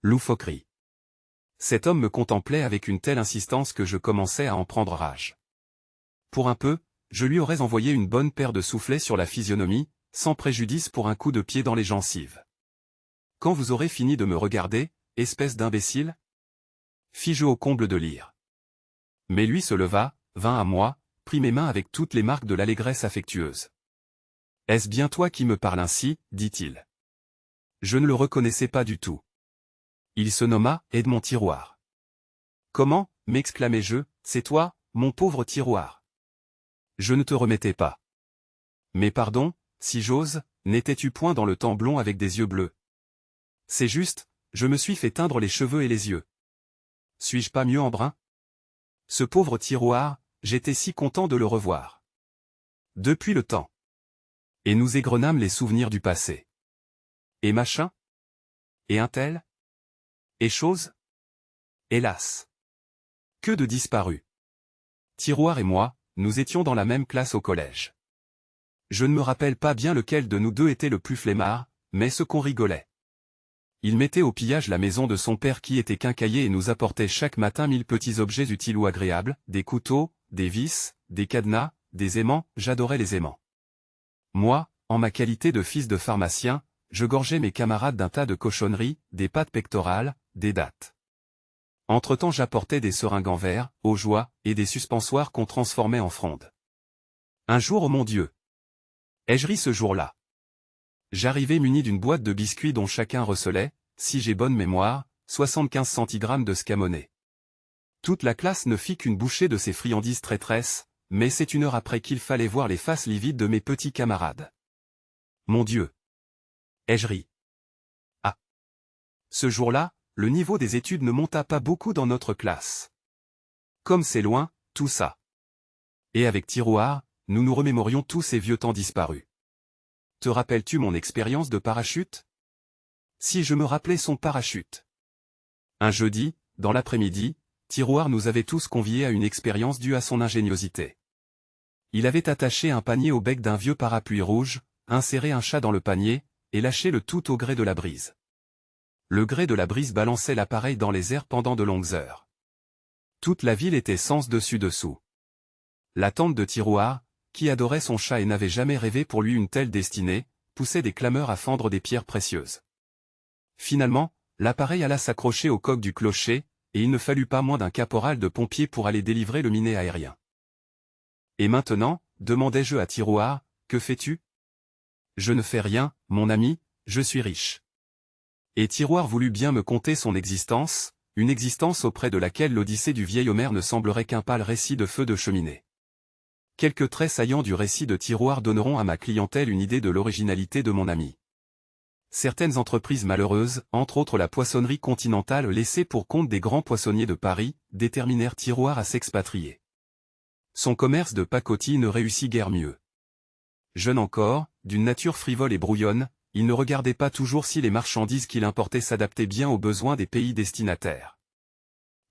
Loufoquerie. Cet homme me contemplait avec une telle insistance que je commençais à en prendre rage. Pour un peu, je lui aurais envoyé une bonne paire de soufflets sur la physionomie, sans préjudice pour un coup de pied dans les gencives. Quand vous aurez fini de me regarder, espèce d'imbécile? Fis-je au comble de l'ire. Mais lui se leva, vint à moi, prit mes mains avec toutes les marques de l'allégresse affectueuse. « Est-ce bien toi qui me parles ainsi ?» dit-il. Je ne le reconnaissais pas du tout. Il se nomma Edmond Tiroir. « Comment ?» m'exclamai-je, « c'est toi, mon pauvre Tiroir. Je ne te remettais pas. Mais pardon, si j'ose, n'étais-tu point dans le temps blond avec des yeux bleus? C'est juste, je me suis fait teindre les cheveux et les yeux. Suis-je pas mieux en brun? Ce pauvre Tiroir, j'étais si content de le revoir. Depuis le temps. Et nous égrenâmes les souvenirs du passé. Et machin? Et un tel? Et chose? Hélas! Que de disparus. Tiroir et moi, nous étions dans la même classe au collège. Je ne me rappelle pas bien lequel de nous deux était le plus flemmard, mais ce qu'on rigolait. Il mettait au pillage la maison de son père qui était quincailler et nous apportait chaque matin 1000 petits objets utiles ou agréables, des couteaux, des vis, des cadenas, des aimants, j'adorais les aimants. Moi, en ma qualité de fils de pharmacien, je gorgeais mes camarades d'un tas de cochonneries, des pâtes pectorales, des dattes. Entre-temps j'apportais des seringues en verre, aux joies, et des suspensoires qu'on transformait en frondes. Un jour, oh mon Dieu! Ai-je ri ce jour-là? J'arrivais muni d'une boîte de biscuits dont chacun recelait, si j'ai bonne mémoire, 75 centigrammes de scamonnet. Toute la classe ne fit qu'une bouchée de ces friandises traîtresses, mais c'est une heure après qu'il fallait voir les faces livides de mes petits camarades. Mon Dieu! Ai-je ri? Ah! Ce jour-là, le niveau des études ne monta pas beaucoup dans notre classe. Comme c'est loin, tout ça. Et avec Tiroir, nous nous remémorions tous ces vieux temps disparus. Te rappelles-tu mon expérience de parachute? Si je me rappelais son parachute. Un jeudi, dans l'après-midi, Tiroir nous avait tous conviés à une expérience due à son ingéniosité. Il avait attaché un panier au bec d'un vieux parapluie rouge, inséré un chat dans le panier, et lâché le tout au gré de la brise. Le gré de la brise balançait l'appareil dans les airs pendant de longues heures. Toute la ville était sens dessus dessous. La tante de Tiroir, qui adorait son chat et n'avait jamais rêvé pour lui une telle destinée, poussait des clameurs à fendre des pierres précieuses. Finalement, l'appareil alla s'accrocher au coq du clocher, et il ne fallut pas moins d'un caporal de pompiers pour aller délivrer le minet aérien. Et maintenant, demandai-je à Tiroir, que fais-tu? Je ne fais rien, mon ami, je suis riche. Et Tiroir voulut bien me conter son existence, une existence auprès de laquelle l'odyssée du vieil Homère ne semblerait qu'un pâle récit de feu de cheminée. Quelques traits saillants du récit de Tiroir donneront à ma clientèle une idée de l'originalité de mon ami. Certaines entreprises malheureuses, entre autres la poissonnerie continentale laissée pour compte des grands poissonniers de Paris, déterminèrent Tiroir à s'expatrier. Son commerce de pacotille ne réussit guère mieux. Jeune encore, d'une nature frivole et brouillonne, il ne regardait pas toujours si les marchandises qu'il importait s'adaptaient bien aux besoins des pays destinataires.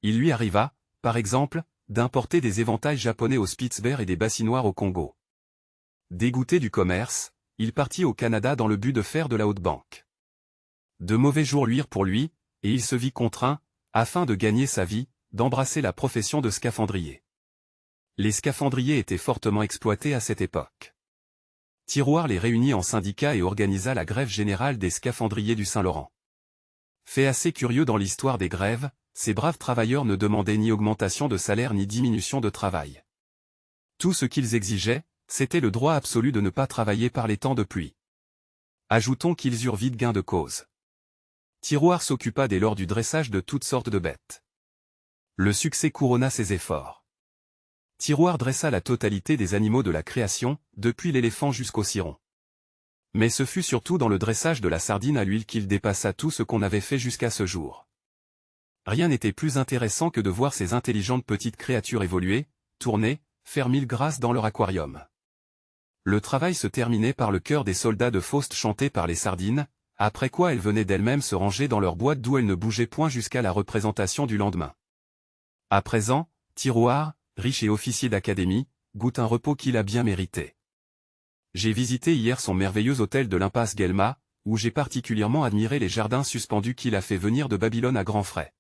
Il lui arriva, par exemple, d'importer des éventails japonais au Spitzberg et des bassinoires au Congo. Dégoûté du commerce, il partit au Canada dans le but de faire de la haute banque. De mauvais jours luirent pour lui, et il se vit contraint, afin de gagner sa vie, d'embrasser la profession de scaphandrier. Les scaphandriers étaient fortement exploités à cette époque. Tiroir les réunit en syndicat et organisa la grève générale des scaphandriers du Saint-Laurent. Fait assez curieux dans l'histoire des grèves, ces braves travailleurs ne demandaient ni augmentation de salaire ni diminution de travail. Tout ce qu'ils exigeaient, c'était le droit absolu de ne pas travailler par les temps de pluie. Ajoutons qu'ils eurent vite gain de cause. Tiroir s'occupa dès lors du dressage de toutes sortes de bêtes. Le succès couronna ses efforts. Tiroir dressa la totalité des animaux de la création, depuis l'éléphant jusqu'au ciron. Mais ce fut surtout dans le dressage de la sardine à l'huile qu'il dépassa tout ce qu'on avait fait jusqu'à ce jour. Rien n'était plus intéressant que de voir ces intelligentes petites créatures évoluer, tourner, faire mille grâces dans leur aquarium. Le travail se terminait par le chœur des soldats de Faust chanté par les sardines, après quoi elles venaient d'elles-mêmes se ranger dans leur boîte d'où elles ne bougeaient point jusqu'à la représentation du lendemain. À présent, Tiroir, riche et officier d'académie, goûte un repos qu'il a bien mérité. J'ai visité hier son merveilleux hôtel de l'impasse Guelma, où j'ai particulièrement admiré les jardins suspendus qu'il a fait venir de Babylone à grands frais.